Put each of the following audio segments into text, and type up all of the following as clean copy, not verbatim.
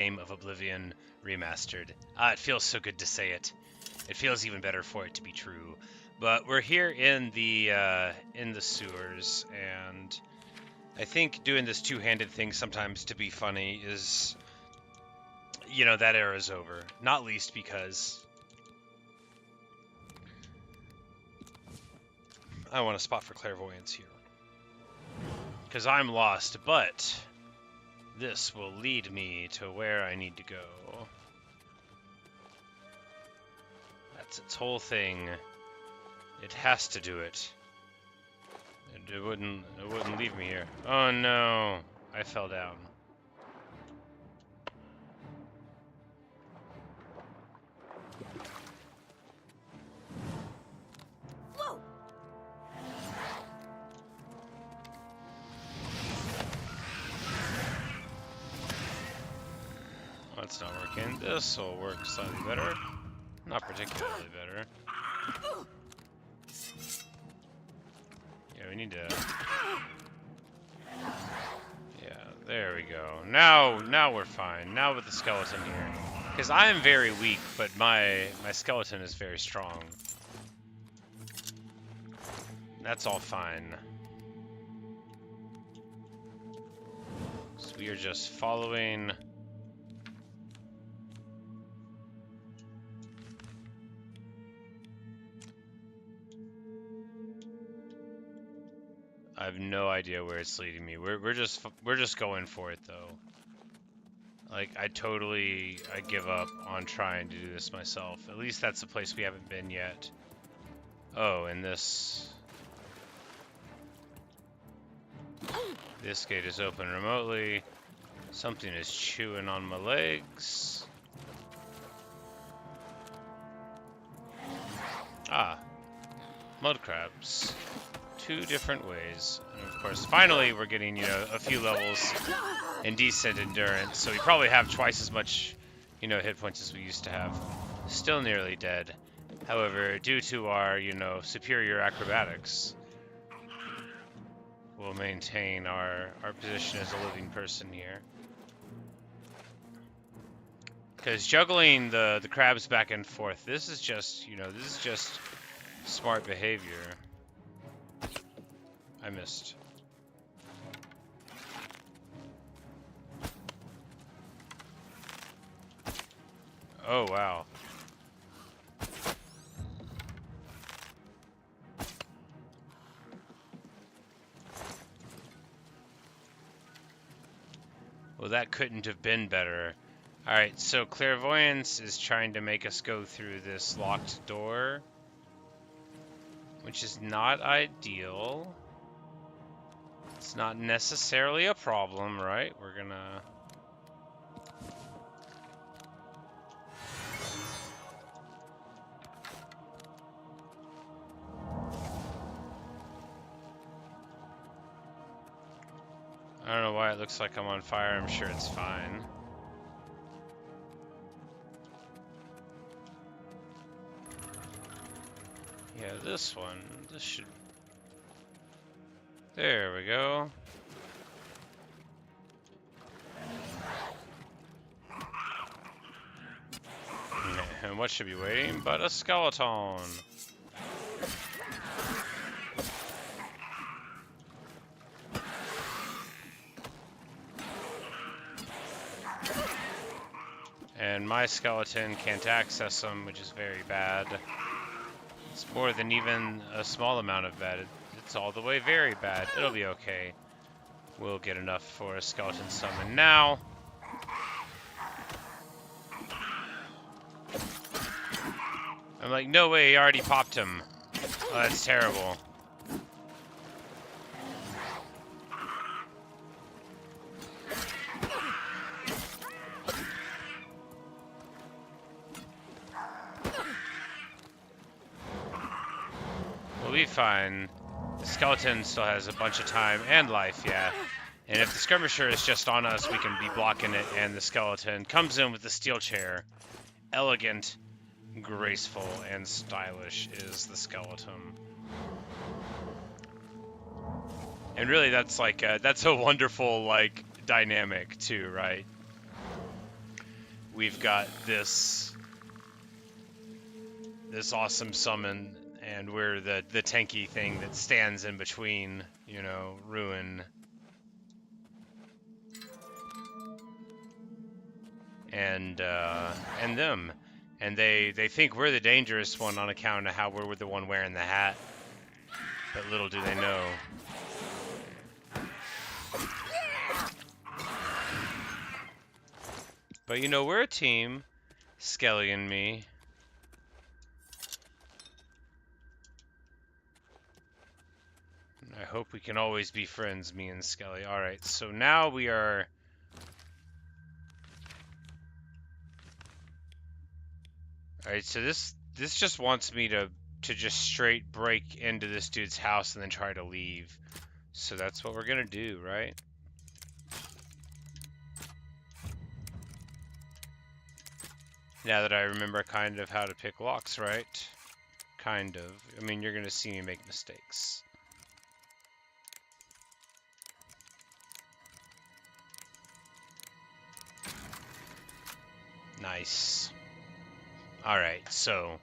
Game of Oblivion Remastered. It feels so good to say it. It feels even better for it to be true. But we're here in the sewers, and I think doing this two-handed thing sometimes to be funny is, you know, that era's over. Not least because I want a spot for clairvoyance here. Because I'm lost, but this will lead me to where I need to go. That's its whole thing. It has to do it. It wouldn't leave me here. Oh no, I fell down. Whoa. That's not working. This will work slightly better. Not particularly better. Yeah, we need to... Yeah, there we go. Now we're fine. Now with the skeleton here. Because I am very weak, but my skeleton is very strong. That's all fine. So we are just following... I have no idea where it's leading me. We're just going for it though. Like I give up on trying to do this myself. At least that's the place we haven't been yet. Oh, and this gate is open remotely. Something is chewing on my legs. Ah, mud crabs. Two different ways. And of course, finally we're getting, you know, a few levels in decent endurance, so we probably have twice as much, you know, hit points as we used to have. Still nearly dead. However, due to our, you know, superior acrobatics, we'll maintain our position as a living person here. Because juggling the crabs back and forth, this is just, you know, this is just smart behavior. I missed. Oh, wow. Well, that couldn't have been better. Alright, so clairvoyance is trying to make us go through this locked door, which is not ideal. It's not necessarily a problem, right? We're gonna... I don't know why it looks like I'm on fire. I'm sure it's fine. Yeah, this one. This should... There we go. And what should be waiting but a skeleton? And my skeleton can't access them, which is very bad. It's more than even a small amount of bad. It's all the way very bad. It'll be okay. We'll get enough for a skeleton summon now. I'm like, no way, he already popped him. Oh, that's terrible. We'll be fine. The skeleton still has a bunch of time and life, yeah. And if the skirmisher is just on us, we can be blocking it, and the skeleton comes in with the steel chair. Elegant, graceful, and stylish is the skeleton. And really, that's like that's a wonderful like dynamic too, right? we've got this awesome summon, and we're the tanky thing that stands in between, you know, Ruin and them. And they think we're the dangerous one on account of how we're the one wearing the hat. But little do they know. But you know, we're a team, Skelly and me. I hope we can always be friends, me and Skelly. Alright, so now we are... Alright, so this just wants me to just straight break into this dude's house and then try to leave. So that's what we're gonna do, right? Now that I remember kind of how to pick locks, right? Kind of. I mean, you're gonna see me make mistakes. Nice. Alright, so...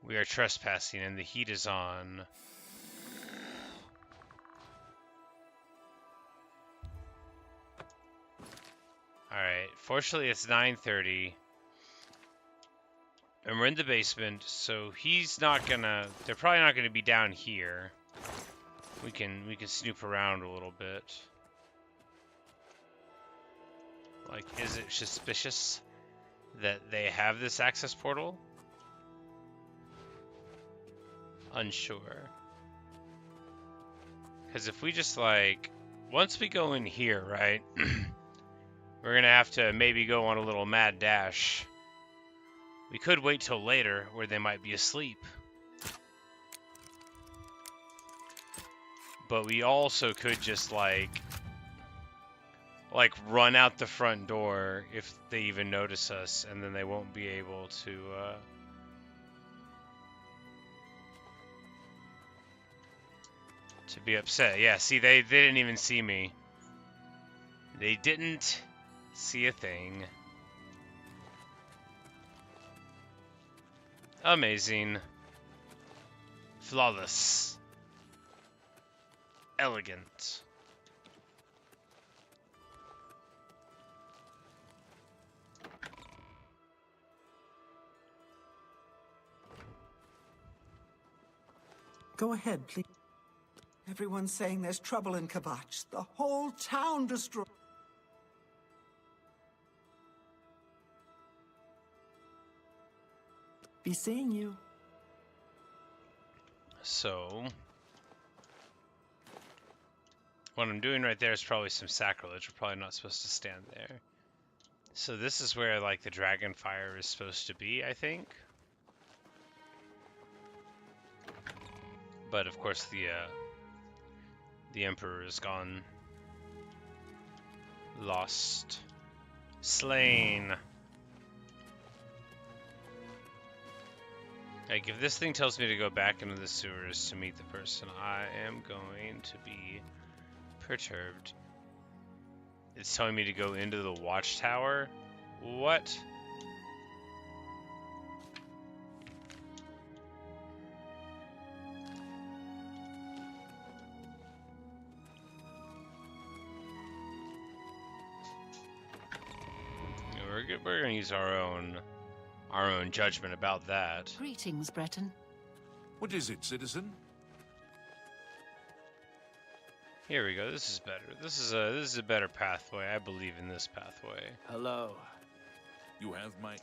we are trespassing and the heat is on. Alright, fortunately it's 9:30. And we're in the basement, so he's not gonna... they're probably not gonna be down here. We can snoop around a little bit. Like, is it suspicious that they have this access portal? Unsure. Because if we just, like, once we go in here, right, we're gonna have to maybe go on a little mad dash. We could wait till later, where they might be asleep. But we also could just, like run out the front door if they even notice us, and then they won't be able to be upset. Yeah, see, they didn't even see me. They didn't see a thing. Amazing. Flawless. Elegant. Go ahead, please. Everyone's saying there's trouble in Kavach. The whole town destroyed. Be seeing you. So, what I'm doing right there is probably some sacrilege. We're probably not supposed to stand there. So this is where, like, the dragon fire is supposed to be, I think. But of course the Emperor is gone. Lost. Slain. Like, if this thing tells me to go back into the sewers to meet the person, I am going to be perturbed. It's telling me to go into the watchtower? What? We're gonna use our own judgment about that. Greetings, Breton. What is it, citizen? Here we go. This is better. This is a better pathway. I believe in this pathway. Hello. You have my...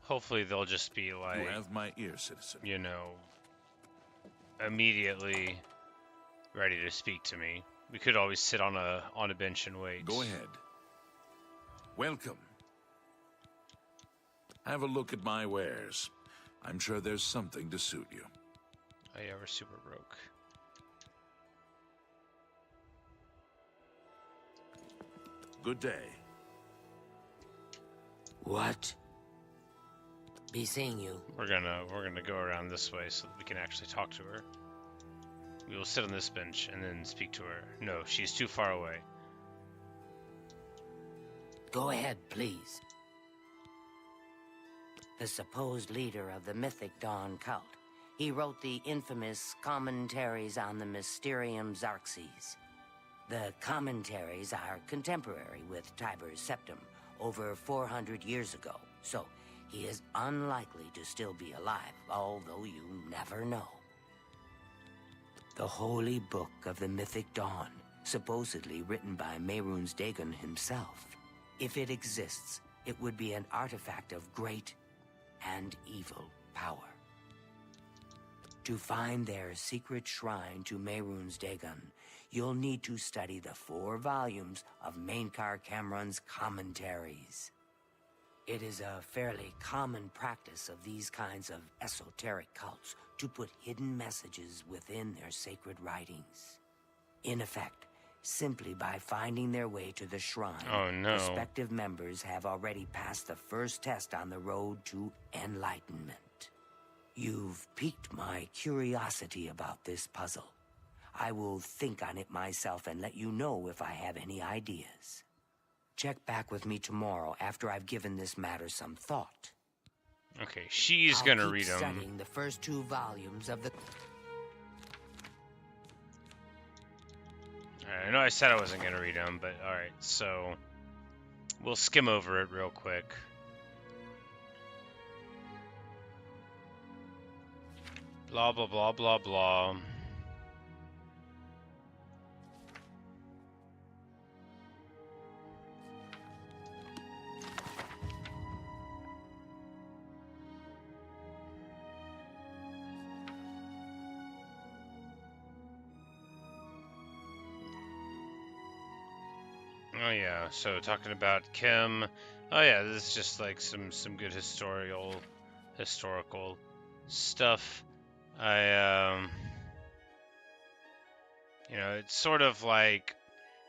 Hopefully they'll just be like, You have my ear, citizen. you know, immediately ready to speak to me. We could always sit on a bench and wait. Go ahead. Welcome. Have a look at my wares. I'm sure there's something to suit you. Oh yeah, we're super broke. Good day. What? Be seeing you. We're gonna go around this way so that we can actually talk to her. We will sit on this bench and then speak to her. No, she's too far away. Go ahead, please. The supposed leader of the mythic Dawn cult. He wrote the infamous Commentaries on the Mysterium Xarxes. The commentaries are contemporary with Tiber's Septum, over 400 years ago, so he is unlikely to still be alive, although you never know. The Holy Book of the Mythic Dawn, supposedly written by Mehrunes Dagon himself. If it exists, it would be an artifact of great and evil power. To find their secret shrine to Mehrunes Dagon, you'll need to study the 4 volumes of Mainkar Cameron's commentaries. It is a fairly common practice of these kinds of esoteric cults to put hidden messages within their sacred writings. In effect, simply by finding their way to the shrine, Oh no. prospective members have already passed the first test on the road to enlightenment. You've piqued my curiosity about this puzzle. I will think on it myself and let you know if I have any ideas. Check back with me tomorrow after I've given this matter some thought. Okay, she's I'll gonna keep read them. studying the first 2 volumes of the... Alright, I know I said I wasn't gonna read them, but alright, so we'll skim over it real quick. Blah blah blah blah blah. Oh yeah, so talking about Kim. Oh yeah, this is just like some good historical stuff. You know, it's sort of like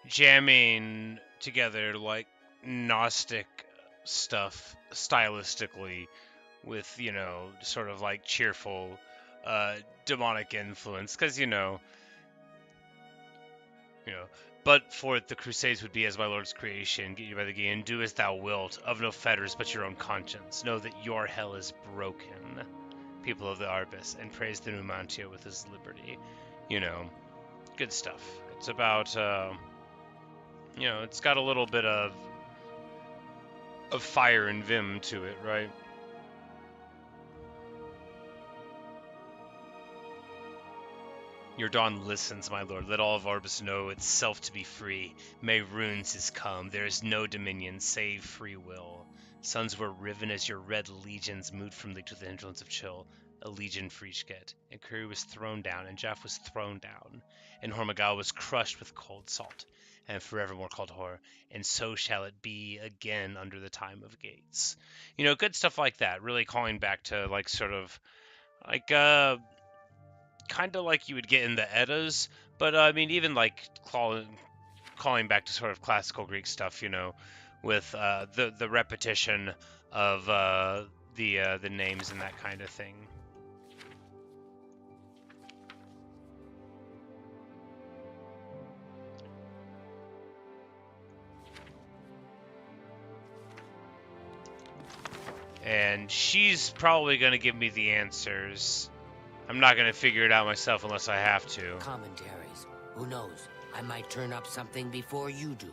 jamming together like Gnostic stuff stylistically with, you know, sort of like cheerful demonic influence, because you know, but for it the Crusades would be as my Lord's creation, get you by the gate, and do as thou wilt, of no fetters but your own conscience. Know that your hell is broken, people of the Arbus, and praise the Numantia with his liberty. You know, good stuff. It's about, you know, it's got a little bit of fire and vim to it, right? Your dawn listens, my lord. Let all of Arbus know itself to be free. Mehrunes is come. There is no dominion save free will. Suns were riven as your red legions moved from league to the influence of chill. A legion for each get. And Curry was thrown down, and Jaff was thrown down. And Hormagal was crushed with cold salt, and forevermore called Hor. And so shall it be again under the time of gates. You know, good stuff like that. Really calling back to, like, sort of, like, kind of like you would get in the Eddas, but I mean, even like calling back to sort of classical Greek stuff, you know, with the repetition of the names and that kind of thing. And she's probably going to give me the answers. I'm not going to figure it out myself unless I have to. Commentaries. Who knows? I might turn up something before you do.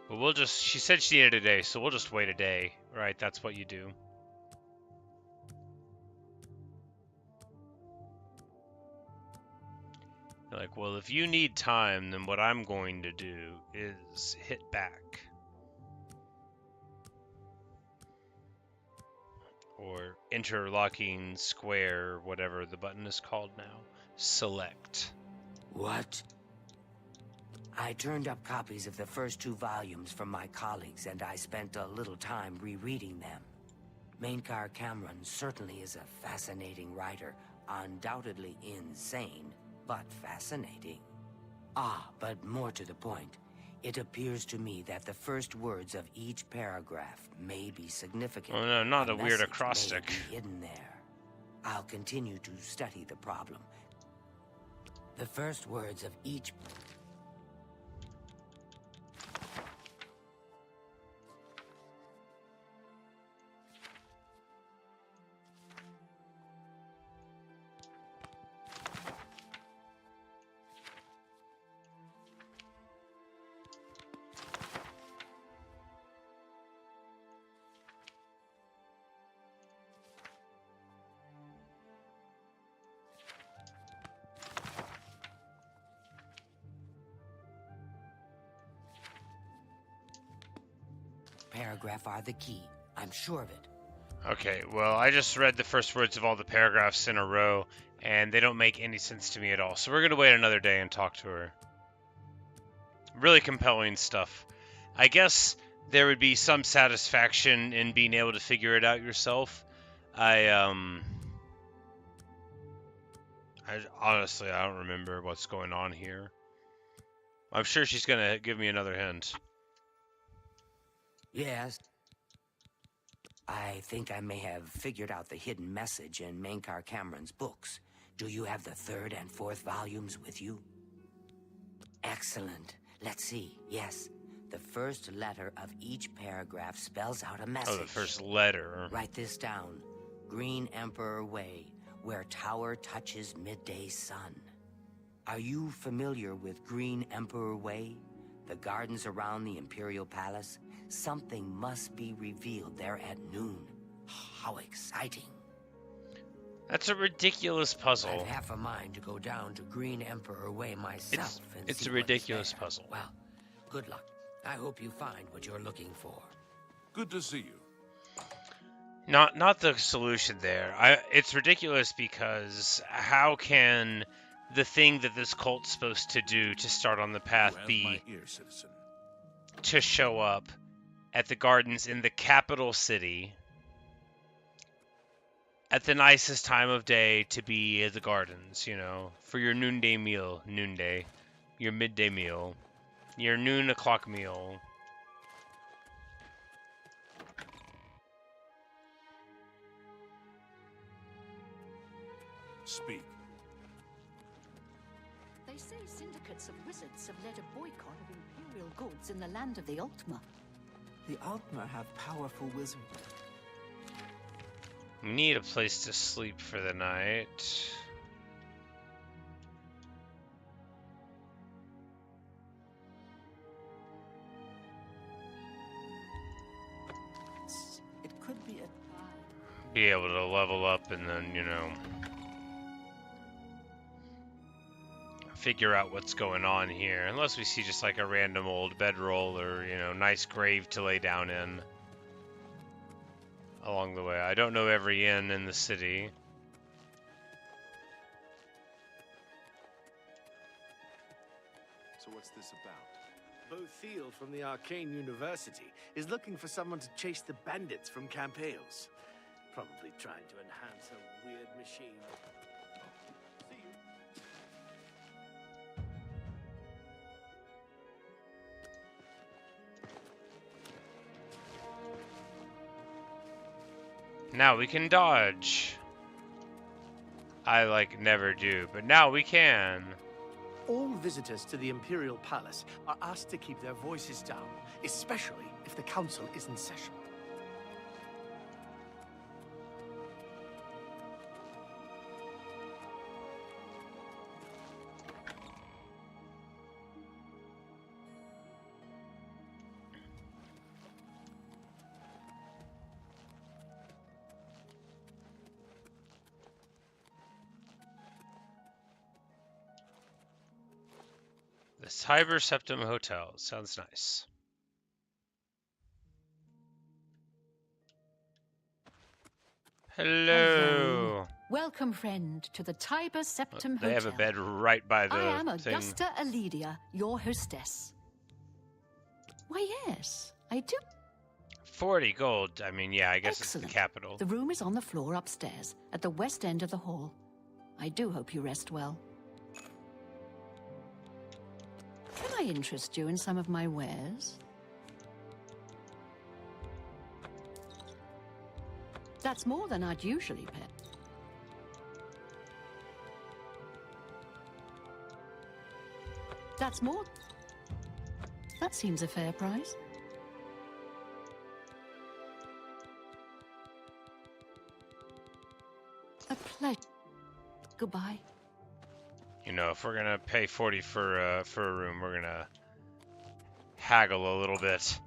But we'll just, she said she needed a day, so we'll just wait a day, right? That's what you do. You're like, well, if you need time, then what I'm going to do is hit back. Or interlocking square, whatever the button is called now. Select. What? I turned up copies of the first 2 volumes from my colleagues, and I spent a little time rereading them. Mainkar Cameron certainly is a fascinating writer, undoubtedly insane, but fascinating. Ah, but more to the point, it appears to me that the first words of each paragraph may be significant. Oh no, not a weird message acrostic. may be hidden there. I'll continue to study the problem. The first words of each... paragraph are the key. I'm sure of it. Okay, well, I just read the first words of all the paragraphs in a row, and they don't make any sense to me at all. So we're going to wait another day and talk to her. Really compelling stuff. I guess there would be some satisfaction in being able to figure it out yourself. I honestly, I don't remember what's going on here. I'm sure she's going to give me another hint. Yes. I think I may have figured out the hidden message in Mainkar Cameron's books. Do you have the 3rd and 4th volumes with you? Excellent. Let's see. Yes. The first letter of each paragraph spells out a message. Oh, the first letter. Write this down. Green Emperor Way, where tower touches midday sun. Are you familiar with Green Emperor Way? The gardens around the Imperial Palace? Something must be revealed there at noon. How exciting. That's a ridiculous puzzle. I have half a mind to go down to Green Emperor Way myself and It's see a what is ridiculous there. puzzle. Well, good luck. I hope you find what you're looking for. Good to see you. Not the solution there. It's ridiculous because how can the thing that this cult's supposed to do to start on the path You have be my ear, citizen. to show up at the gardens in the capital city at the nicest time of day to be at the gardens, you know, for your noonday meal, your midday meal, your noon o'clock meal. Speak. They say syndicates of wizards have led a boycott of Imperial goods in the land of the Altmer. The Altmer have powerful wizards. We need a place to sleep for the night. It could be a... Be able to level up and then, you know, figure out what's going on here. Unless we see just like a random old bedroll or, you know, nice grave to lay down in along the way. I don't know every inn in the city. So what's this about? Bo Thiel from the Arcane University is looking for someone to chase the bandits from Camp Hales. Probably trying to enhance a weird machine. See you. Now we can dodge. I like never do, but now we can. All visitors to the Imperial Palace are asked to keep their voices down, especially if the council is in session. The Cyber Septum Hotel. Sounds nice. Hello. Welcome, friend, to the Tiber Septim They have Hotel. a bed right by the I am thing. Augusta Aledia, your hostess. Why, yes, I do. 40 gold. I mean, yeah, I guess Excellent. it's the capital. The room is on the floor upstairs, at the west end of the hall. I do hope you rest well. Can I interest you in some of my wares? That's more than I'd usually pay. That's more. That seems a fair price. A pleasure. Goodbye. You know, if we're gonna pay 40 for a room, we're gonna haggle a little bit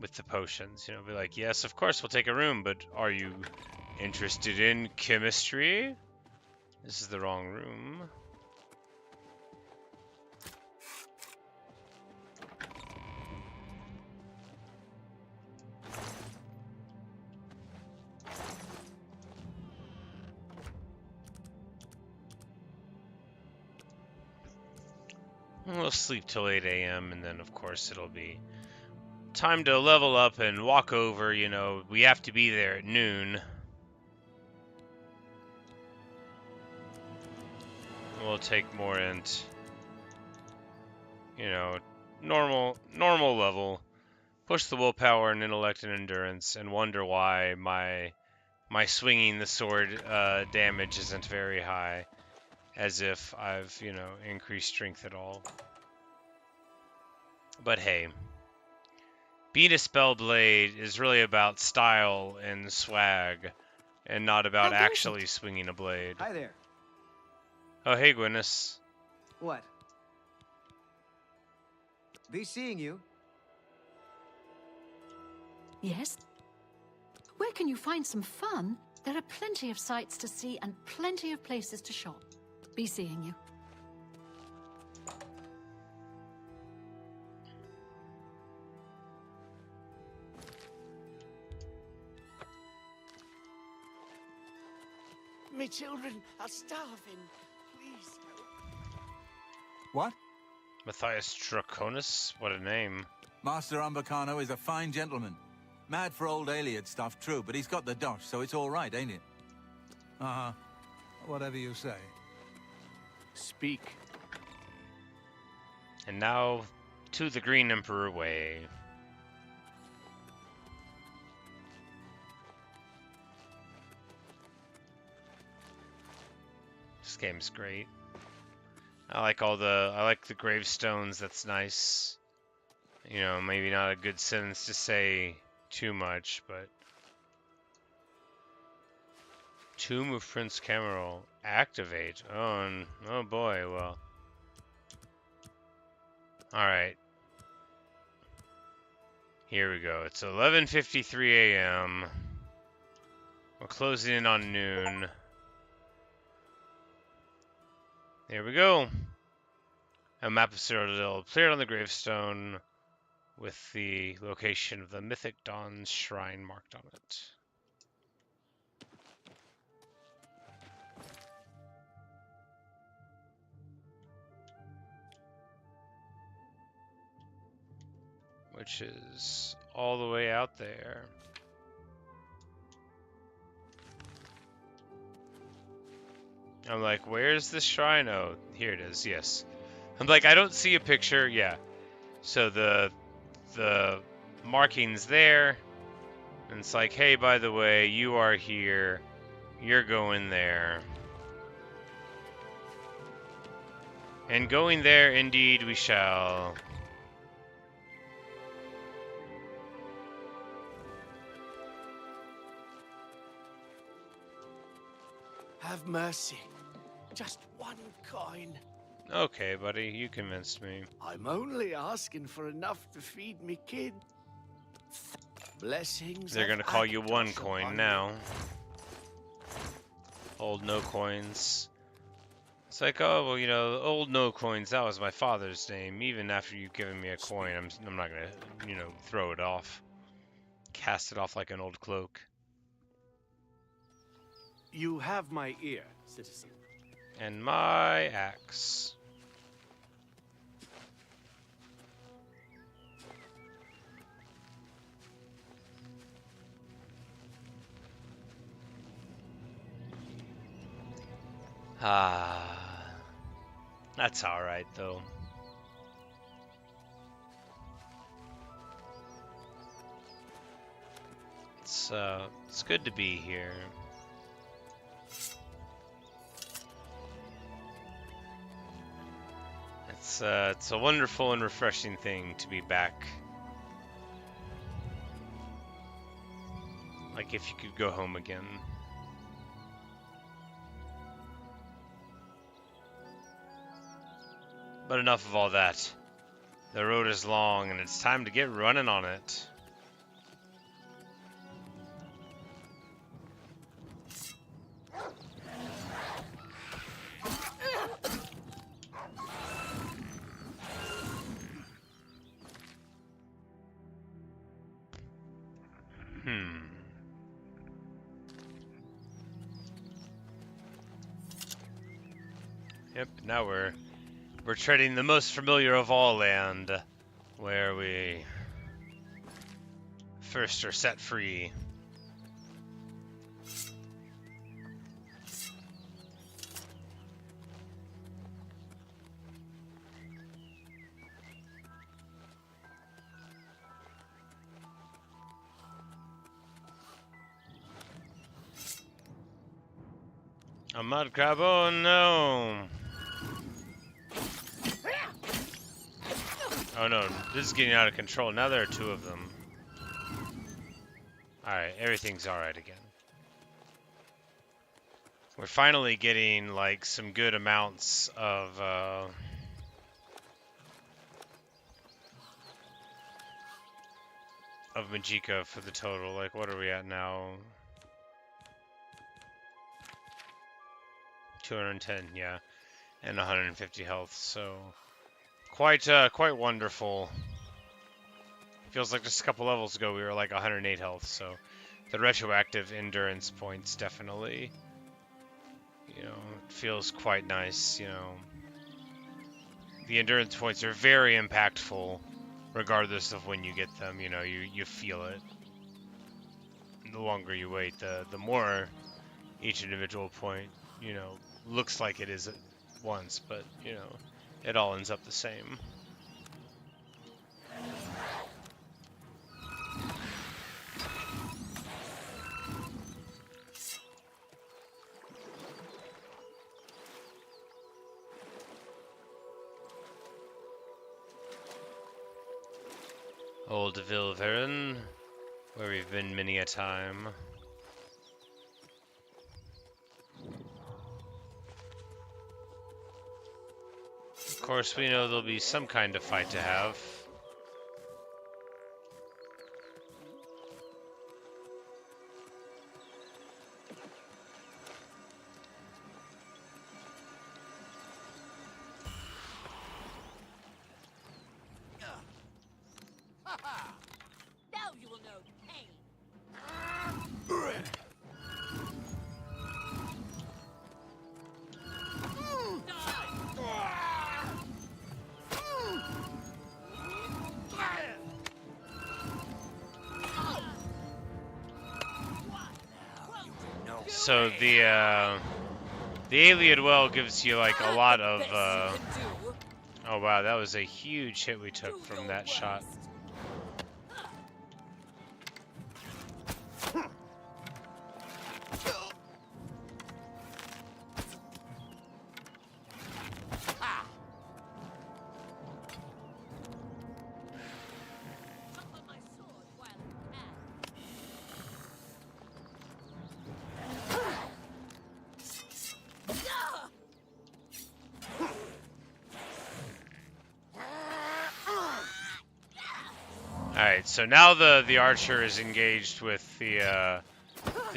with the potions. You know, be like, yes, of course we'll take a room, but are you interested in chemistry? This is the wrong room. We'll sleep till 8 a.m. and then, of course, it'll be time to level up and walk over. You know, we have to be there at noon. We'll take more int. You know, normal level. Push the willpower and intellect and endurance, and wonder why my swinging the sword damage isn't very high. As if I've, you know, increased strength at all. But hey, being a Spellblade is really about style and swag, and not about actually swinging a blade. Hi there. Oh, hey, Gwyneth. What? Be seeing you. Yes? Where can you find some fun? There are plenty of sights to see and plenty of places to shop. Be seeing you. Me children are starving. Please help. What? Matthias Draconis? What a name. Master Umbacano is a fine gentleman. Mad for old Aliad stuff, true, but he's got the dosh, so it's all right, ain't it? Uh-huh. Whatever you say. Speak. And now, to the Green Emperor way. This game's great. I like the gravestones, that's nice. You know, maybe not a good sentence to say too much, but Tomb of Prince Camerol, activate. Oh boy, well. Alright. Here we go. It's 11:53 a.m. We're closing in on noon. There we go. A map of Citadel cleared on the gravestone with the location of the Mythic Dawn's shrine marked on it. Which is all the way out there. I'm like, where's the shrine? Oh, here it is, yes. I'm like, I don't see a picture, yeah. So the marking's there, and it's like, hey, by the way, you are here, you're going there. And going there, indeed, we shall. Have mercy. Just one coin. Okay, buddy, you convinced me. I'm only asking for enough to feed me kid. Blessings. They're of gonna call you one Akatosh coin upon now. Old no coins. It's like, oh, well, you know, old no coins, that was my father's name. Even after you've given me a coin, I'm not gonna, you know, throw it off. Cast it off like an old cloak. You have my ear, citizen. And my axe. Ah, that's all right though. It's good to be here. It's a wonderful and refreshing thing to be back. Like if you could go home again. But enough of all that. The road is long and it's time to get running on it. Yep, now we're treading the most familiar of all land, where we first are set free. A mud crab, oh no! Oh no, this is getting out of control. Now there are two of them. Alright, everything's alright again. We're finally getting, like, some good amounts of, Magicka for the total. Like, what are we at now? 210, yeah. And 150 health, so... Quite wonderful. Feels like just a couple levels ago we were like 108 health, so the retroactive endurance points definitely, you know, feels quite nice, you know. The endurance points are very impactful, regardless of when you get them, you know, you feel it. The longer you wait, the more each individual point, you know, looks like it is at once, but, you know, it all ends up the same. Old Vilverin, where we've been many a time. Of course, we know there'll be some kind of fight to have. Now you will know pain. So the Alien Well gives you like a lot of oh wow, that was a huge hit we took from that shot. Alright, so now the archer is engaged with the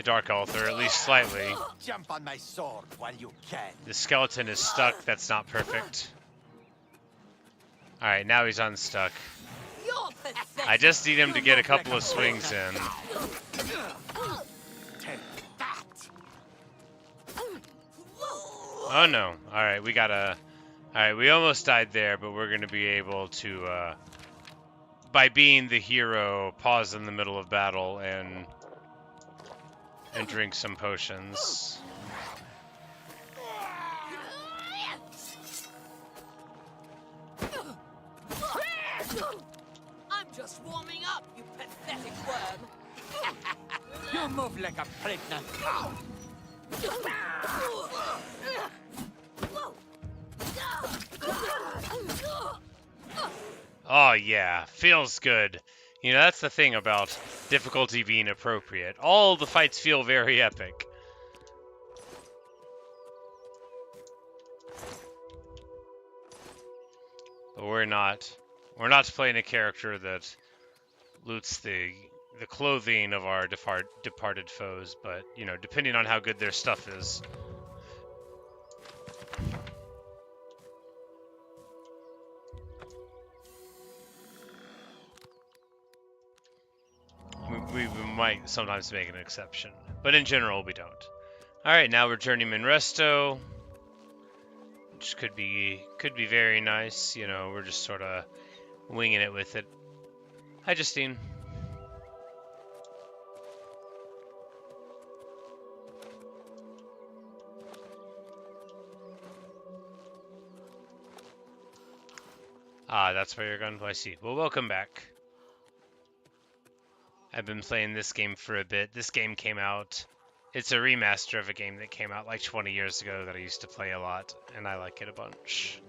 Dark Elf, or at least slightly. Jump on my sword while you can. The skeleton is stuck, that's not perfect. Alright, now he's unstuck. I just need him to get a couple of swings in. Take that. Oh no. Alright, we gotta... Alright, we almost died there, but we're gonna be able to, by being the hero, pause in the middle of battle and drink some potions. I'm just warming up, you pathetic worm. You move like a pregnant cow. Oh yeah, feels good. You know, that's the thing about difficulty being appropriate. All the fights feel very epic. But we're not playing a character that loots the clothing of our departed foes, but, you know, depending on how good their stuff is. We might sometimes make an exception, but in general we don't. Alright, now we're Journeyman Resto, which could be very nice. You know, we're just sort of winging it with it. Hi, Justine. Ah, that's where you're going. I see. Well, welcome back. I've been playing this game for a bit. This game came out. It's a remaster of a game that came out like 20 years ago that I used to play a lot, and I like it a bunch.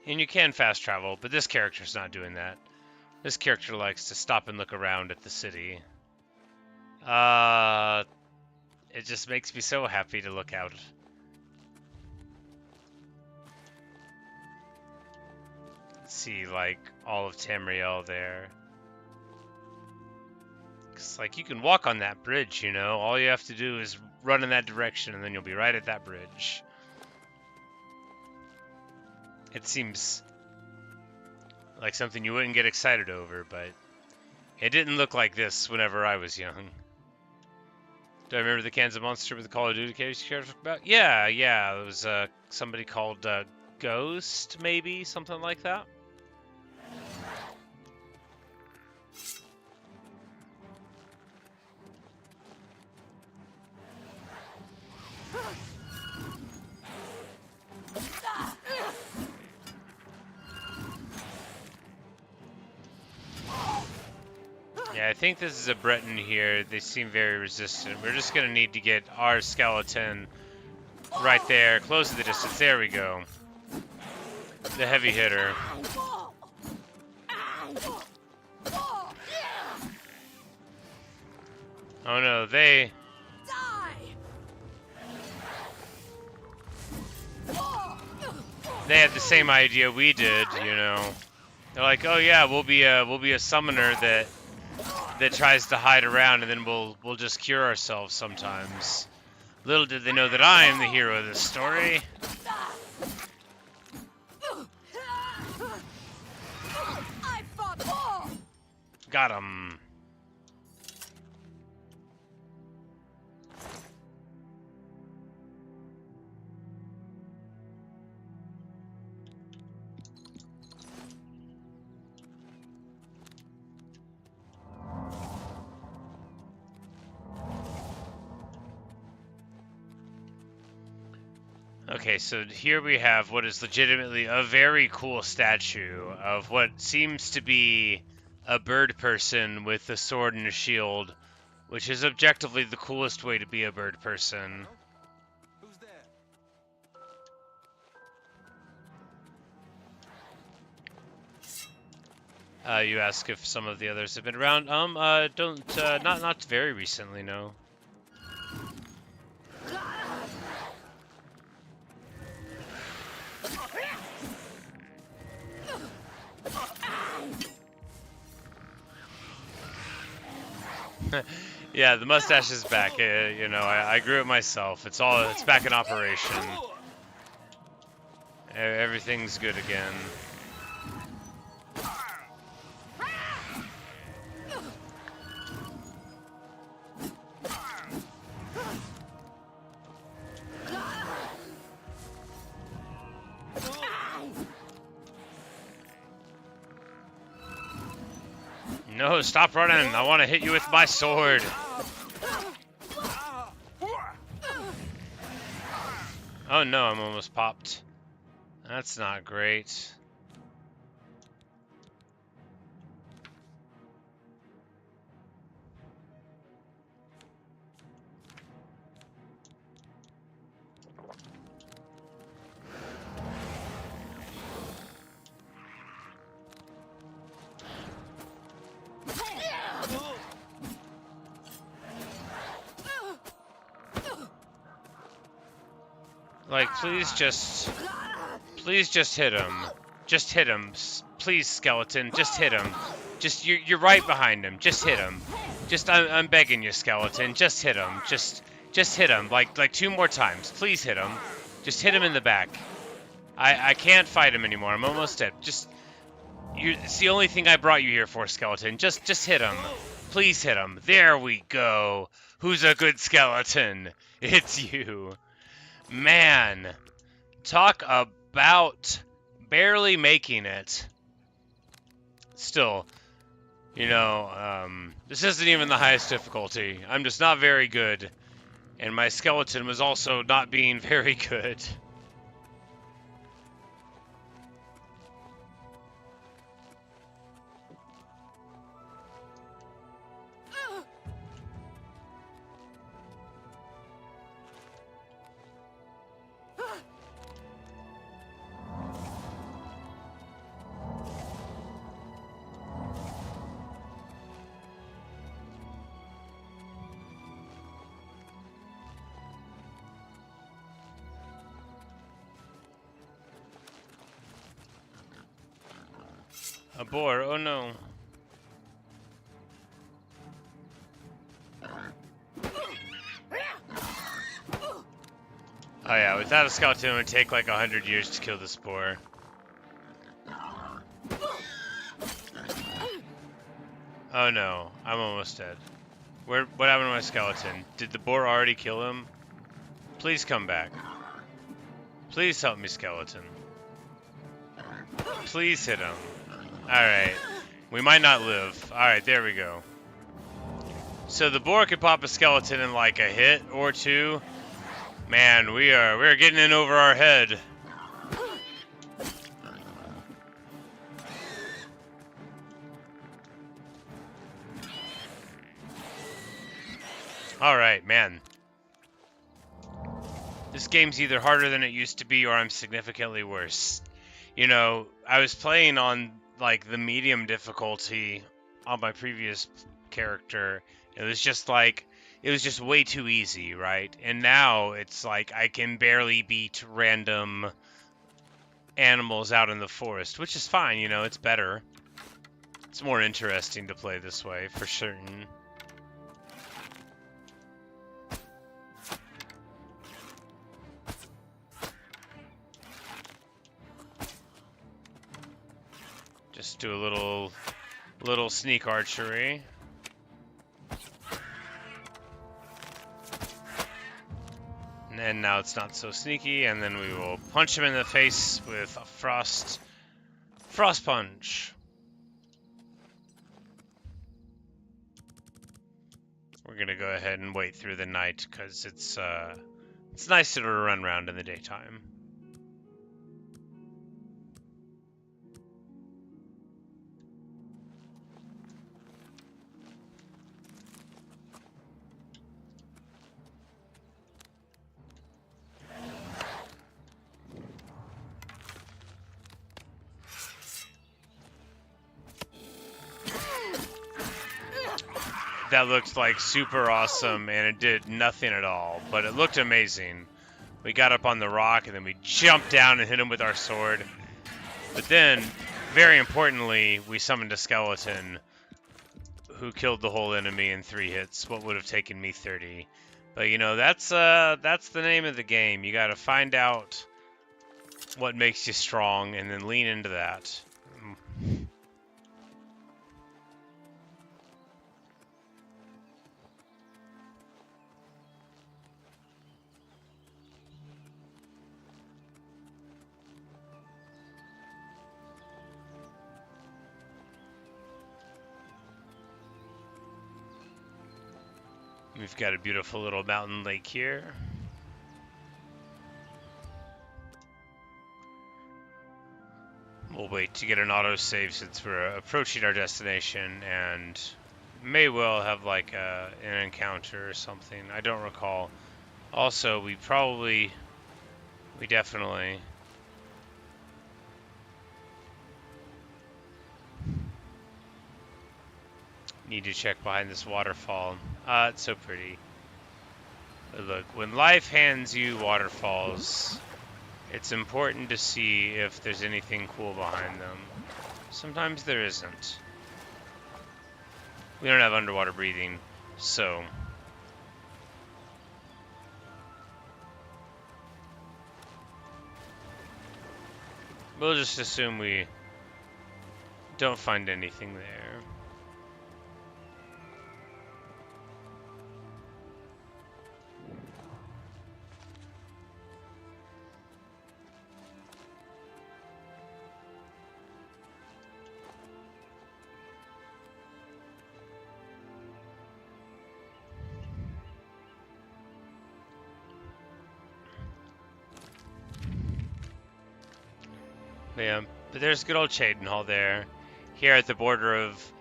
And you can fast travel, but this character's not doing that. This character likes to stop and look around at the city. It just makes me so happy to look out. See, like, all of Tamriel there. It's like, you can walk on that bridge, you know? All you have to do is run in that direction, and then you'll be right at that bridge. It seems like something you wouldn't get excited over, but it didn't look like this whenever I was young. Do I remember the Kansas Monster with the Call of Duty case you talked about? Yeah, it was somebody called Ghost, maybe? Something like that? Yeah, I think this is a Breton here. They seem very resistant. We're just going to need to get our skeleton right there, close to the distance. There we go. The heavy hitter. Oh no, they had the same idea we did, you know. They're like, oh yeah, we'll be a summoner that tries to hide around, and then we'll just cure ourselves sometimes. Little did they know that I am the hero of this story. Got him. Okay, so here we have what is legitimately a very cool statue of what seems to be a bird person with a sword and a shield, which is objectively the coolest way to be a bird person. Who's there? You ask if some of the others have been around. Not very recently, no. Yeah, the mustache is back. You know, I grew it myself. It's back in operation. Everything's good again. No, stop running. I want to hit you with my sword. Oh no, I'm almost popped. That's not great. Like, please just hit him. Just hit him. Please, skeleton, just hit him. Just, you're right behind him. Just hit him. I'm begging you, skeleton. Just hit him. Just hit him. Like 2 more times. Please hit him. Just hit him in the back. I can't fight him anymore. I'm almost dead. It's the only thing I brought you here for, skeleton. Just hit him. Please hit him. There we go. Who's a good skeleton? It's you. Man, talk about barely making it. Still, you know, this isn't even the highest difficulty. I'm just not very good. And my skeleton was also not being very good. A boar, oh no. Oh yeah, without a skeleton it would take like 100 years to kill this boar. Oh no, I'm almost dead. What happened to my skeleton? Did the boar already kill him? Please come back. Please help me, skeleton. Please hit him. Alright. We might not live. Alright, there we go. So the boar could pop a skeleton in like a hit or 2. Man, we're getting in over our head. Alright, man. This game's either harder than it used to be or I'm significantly worse. You know, I was playing on like the medium difficulty on my previous character. It was just way too easy, right? And now it's like I can barely beat random animals out in the forest, which is fine, you know, it's better. It's more interesting to play this way, for certain. Just do a little sneak archery. And now it's not so sneaky, and then we will punch him in the face with a frost punch. We're gonna go ahead and wait through the night because it's nicer to run around in the daytime. That looked like super awesome, and it did nothing at all, but it looked amazing. We got up on the rock, and then we jumped down and hit him with our sword. But then, very importantly, we summoned a skeleton who killed the whole enemy in 3 hits, what would have taken me 30. But you know, that's the name of the game. You got to find out what makes you strong and then lean into that. We've got a beautiful little mountain lake here. We'll wait to get an autosave since we're approaching our destination and may well have like an encounter or something. I don't recall. Also, we definitely need to check behind this waterfall. It's so pretty. But look, when life hands you waterfalls, it's important to see if there's anything cool behind them. Sometimes there isn't. We don't have underwater breathing, so we'll just assume we don't find anything there. Yeah, but there's good old Cheydinhal there, here at the border of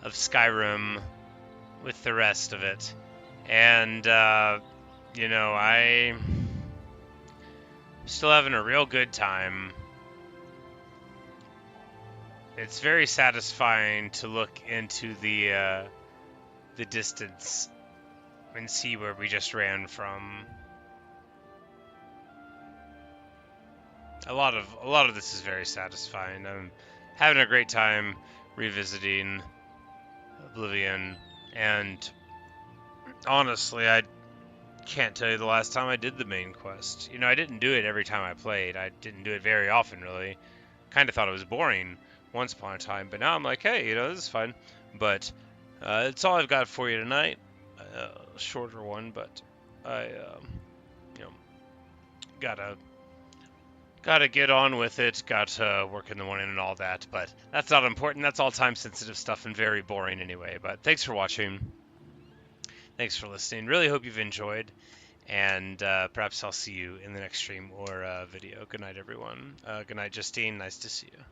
Skyrim with the rest of it. And, you know, I'm still having a real good time. It's very satisfying to look into the distance and see where we just ran from. A lot of this is very satisfying. I'm having a great time revisiting Oblivion, and honestly, I can't tell you the last time I did the main quest. You know, I didn't do it every time I played. I didn't do it very often, really. Kind of thought it was boring once upon a time, but now I'm like, hey, you know, this is fun. But it's all I've got for you tonight. A shorter one, but I, you know, gotta get on with it. Got to work in the morning and all that, but that's not important. That's all time-sensitive stuff and very boring anyway. But thanks for watching. Thanks for listening. Really hope you've enjoyed, and perhaps I'll see you in the next stream or video. Good night, everyone. Good night, Justine. Nice to see you.